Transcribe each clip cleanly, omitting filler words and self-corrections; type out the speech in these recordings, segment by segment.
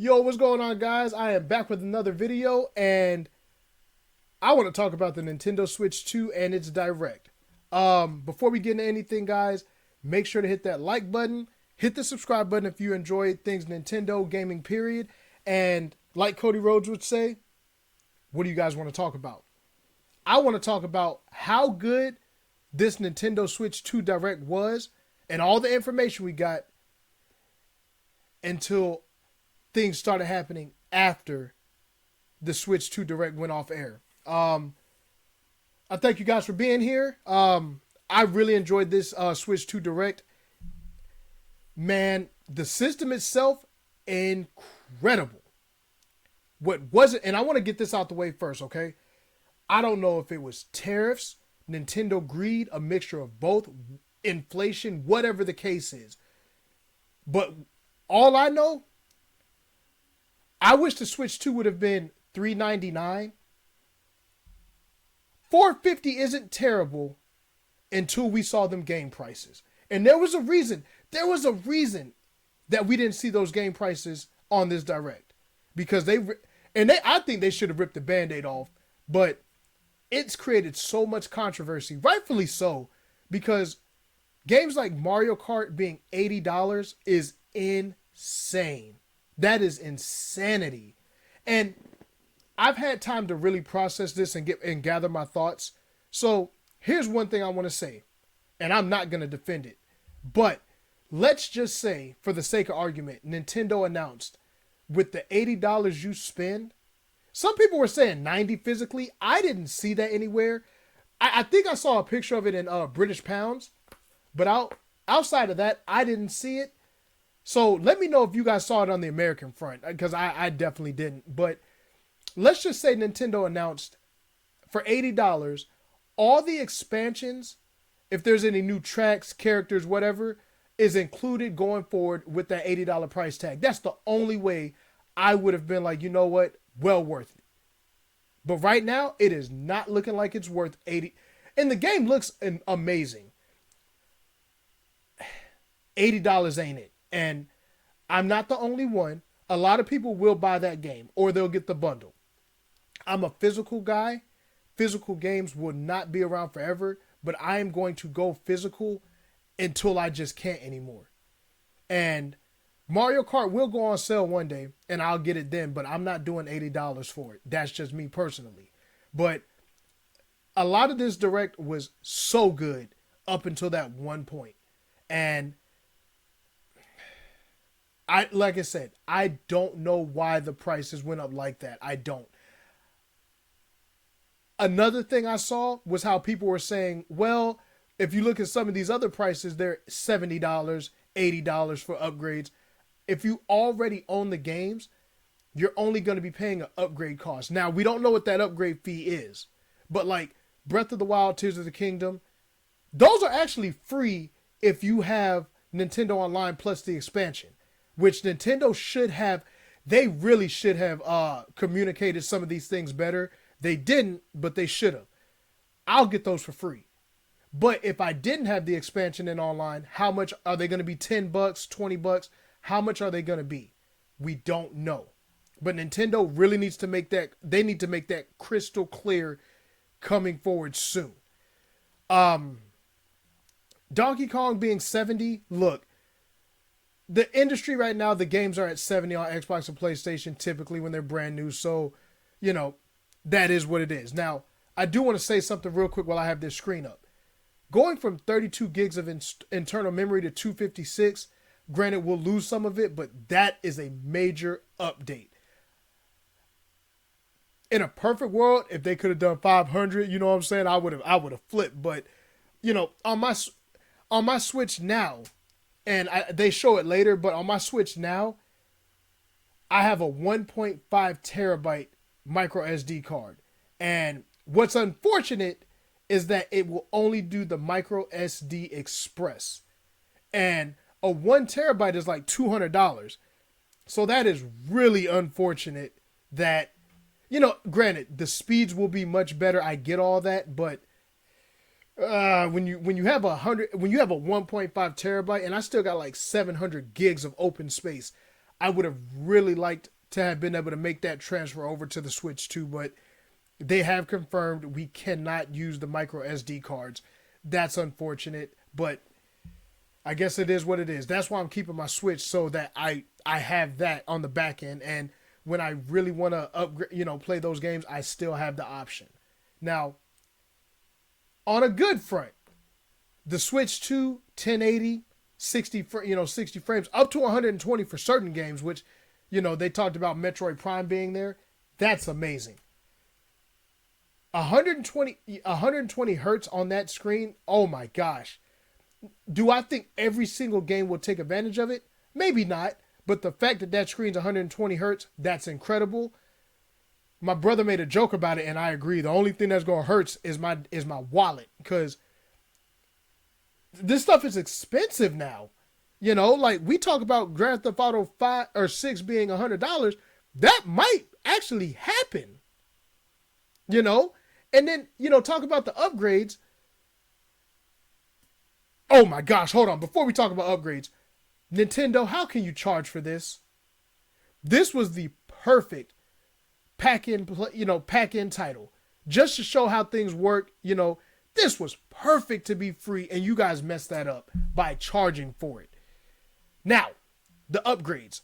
Yo, what's going on, guys? I am back with another video, and I want to talk about the Nintendo Switch 2 and its Direct. Before we get into anything, guys, make sure to hit that like button, hit the subscribe button if you enjoy things Nintendo gaming, period. And like Cody Rhodes would say, what do you guys want to talk about? I want to talk about how good this Nintendo Switch 2 Direct was and all the information we got until things started happening after the Switch 2 Direct went off air. I thank you guys for being here. I really enjoyed this Switch 2 Direct. Man, the system itself, incredible. What wasn't, and I want to get this out the way first, okay? I don't know if it was tariffs, Nintendo greed, a mixture of both, inflation, whatever the case is. But all I know, I wish the Switch 2 would have been $399. $450 isn't terrible until we saw them game prices. And there was a reason. There was a reason that we didn't see those game prices on this Direct. Because I think they should have ripped the Band-Aid off. But it's created so much controversy, rightfully so, because games like Mario Kart being $80 is insane. That is insanity. And I've had time to really process this and gather my thoughts. So here's one thing I want to say, and I'm not going to defend it. But let's just say, for the sake of argument, Nintendo announced with the $80 you spend, some people were saying 90 physically. I didn't see that anywhere. I think I saw a picture of it in British pounds, but outside of that, I didn't see it. So let me know if you guys saw it on the American front, because I definitely didn't. But let's just say Nintendo announced for $80, all the expansions, if there's any new tracks, characters, whatever, is included going forward with that $80 price tag. That's the only way I would have been like, you know what, well worth it. But right now, it is not looking like it's worth $80. And the game looks amazing. $80 ain't it. And I'm not the only one. A lot of people will buy that game or they'll get the bundle. I'm a physical guy. Physical games will not be around forever, but I am going to go physical until I just can't anymore. And Mario Kart will go on sale one day and I'll get it then, but I'm not doing $80 for it. That's just me personally. But a lot of this Direct was so good up until that one point. And like I said, I don't know why the prices went up like that. I don't. Another thing I saw was how people were saying, well, if you look at some of these other prices, they're $70, $80 for upgrades. If you already own the games, you're only going to be paying an upgrade cost. Now, we don't know what that upgrade fee is, but like Breath of the Wild, Tears of the Kingdom, those are actually free if you have Nintendo Online plus the expansion, which Nintendo should have. They really should have communicated some of these things better. They didn't, but they should have. I'll get those for free. But if I didn't have the expansion in online, how much are they going to be? $10, $20? How much are they going to be? We don't know. But Nintendo really needs to make that, they need to make that crystal clear coming forward soon. Donkey Kong being 70, look, the industry right now, the games are at 70 on Xbox and PlayStation typically when they're brand new. So, you know, that is what it is. Now, I do want to say something real quick while I have this screen up. Going from 32 gigs of internal memory to 256, granted, we'll lose some of it, but that is a major update. In a perfect world, if they could have done 500, you know what I'm saying, I would have flipped. But, you know, on my Switch now, and they show it later, but on my Switch now, I have a 1.5 terabyte micro SD card. And what's unfortunate is that it will only do the micro SD Express. And a 1 terabyte is like $200. So that is really unfortunate that, you know, granted, the speeds will be much better. I get all that, but when you have a 1.5 terabyte and I still got like 700 gigs of open space, I would have really liked to have been able to make that transfer over to the Switch 2, but they have confirmed we cannot use the micro SD cards. That's unfortunate, but I guess it is what it is. That's why I'm keeping my Switch, so that I have that on the back end, and when I really want to upgrade, play those games, I still have the option. Now, on a good front, the Switch 2 1080 60 60 frames up to 120 for certain games, which they talked about Metroid Prime being there. That's amazing. 120 hertz on that screen. Oh my gosh. Do I think every single game will take advantage of it? Maybe not, but the fact that that screen's 120 hertz, that's incredible. My brother made a joke about it, and I agree. The only thing that's going to hurt is my wallet, because this stuff is expensive now. Like we talk about Grand Theft Auto 5 or 6 being $100. That might actually happen. And then, talk about the upgrades. Oh my gosh, hold on. Before we talk about upgrades, Nintendo, how can you charge for this? This was the perfect pack-in title. Just to show how things work, this was perfect to be free, and you guys messed that up by charging for it. Now, the upgrades.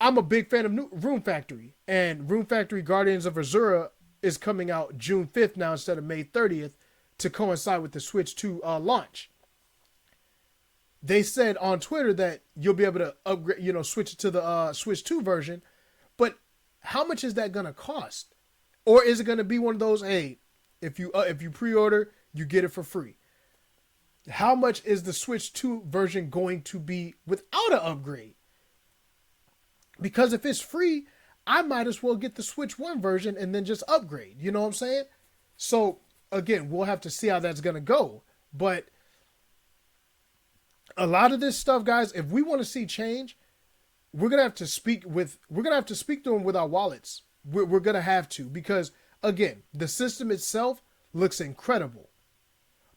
I'm a big fan of Room Factory, and Room Factory Guardians of Azura is coming out June 5th now instead of May 30th to coincide with the Switch 2 launch. They said on Twitter that you'll be able to upgrade, switch it to the Switch 2 version, but how much is that going to cost? Or is it going to be one of those, hey, if you pre-order, you get it for free? How much is the Switch 2 version going to be without an upgrade? Because if it's free, I might as well get the Switch 1 version and then just upgrade. You know what I'm saying? So, again, we'll have to see how that's going to go. But a lot of this stuff, guys, if we want to see change, we're going to have to speak to them with our wallets. We're going to have to, because, again, the system itself looks incredible.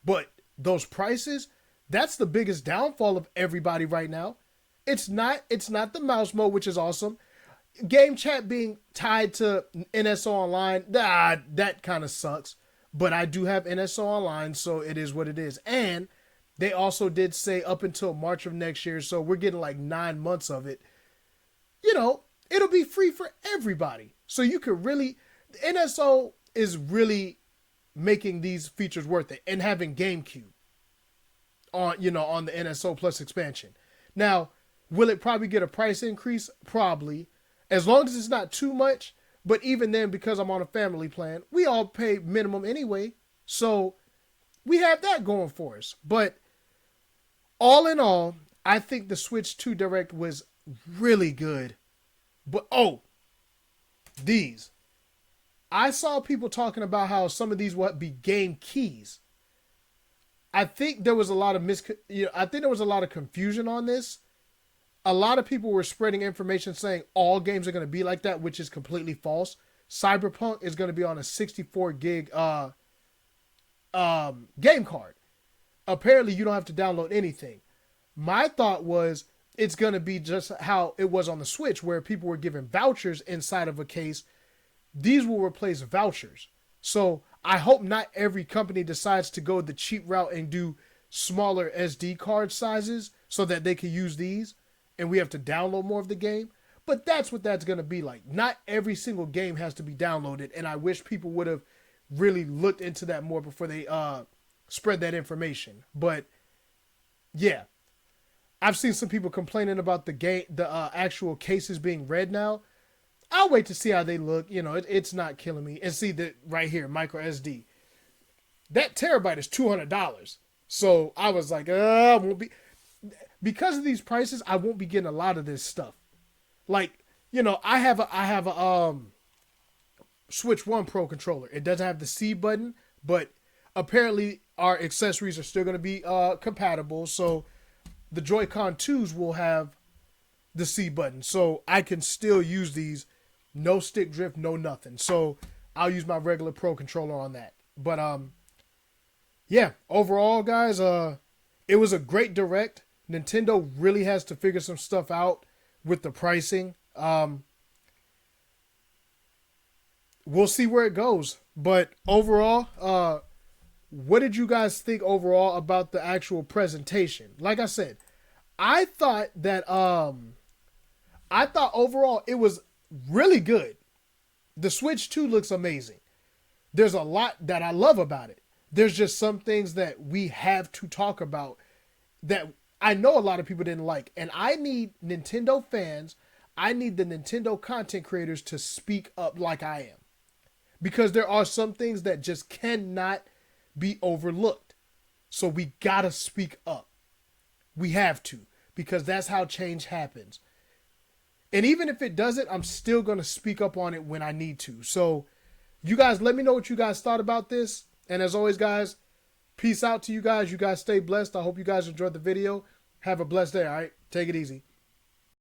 But those prices, that's the biggest downfall of everybody right now. It's not the mouse mode, which is awesome. Game chat being tied to NSO Online, that kind of sucks. But I do have NSO Online, so it is what it is. And they also did say up until March of next year, so we're getting like 9 months of it. It'll be free for everybody. So you could really, NSO is really making these features worth it, and having GameCube on the NSO Plus expansion. Now, will it probably get a price increase? Probably. As long as it's not too much. But even then, because I'm on a family plan, we all pay minimum anyway. So we have that going for us. But all in all, I think the Switch 2 Direct was really good. But, these. I saw people talking about how some of these will be game keys. I think there was a lot of confusion on this. A lot of people were spreading information saying all games are going to be like that, which is completely false. Cyberpunk is going to be on a 64 gig game card. Apparently, you don't have to download anything. My thought was it's going to be just how it was on the Switch, where people were given vouchers inside of a case. These will replace vouchers. So I hope not every company decides to go the cheap route and do smaller SD card sizes so that they can use these, and we have to download more of the game. But that's what that's going to be like. Not every single game has to be downloaded, and I wish people would have really looked into that more before they spread that information. But yeah, I've seen some people complaining about the actual cases being red now. I'll wait to see how they look. It's not killing me. And see that right here, micro SD. That terabyte is $200. So I was like, I won't be. Because of these prices, I won't be getting a lot of this stuff. Like, I have a Switch 1 Pro controller. It doesn't have the C button, but apparently our accessories are still going to be compatible. So the Joy-Con 2s will have the C button. So I can still use these. No stick drift, no nothing. So I'll use my regular Pro controller on that. But yeah, overall, guys, it was a great Direct. Nintendo really has to figure some stuff out with the pricing. We'll see where it goes. But overall, what did you guys think overall about the actual presentation? Like I said, I thought overall it was really good. The Switch 2 looks amazing. There's a lot that I love about it. There's just some things that we have to talk about that I know a lot of people didn't like. And I need Nintendo fans, I need the Nintendo content creators to speak up like I am. Because there are some things that just cannot be overlooked. So we gotta speak up. We have to. Because that's how change happens. And even if it doesn't, I'm still going to speak up on it when I need to. So you guys, let me know what you guys thought about this. And as always, guys, peace out to you guys. You guys stay blessed. I hope you guys enjoyed the video. Have a blessed day, all right? Take it easy.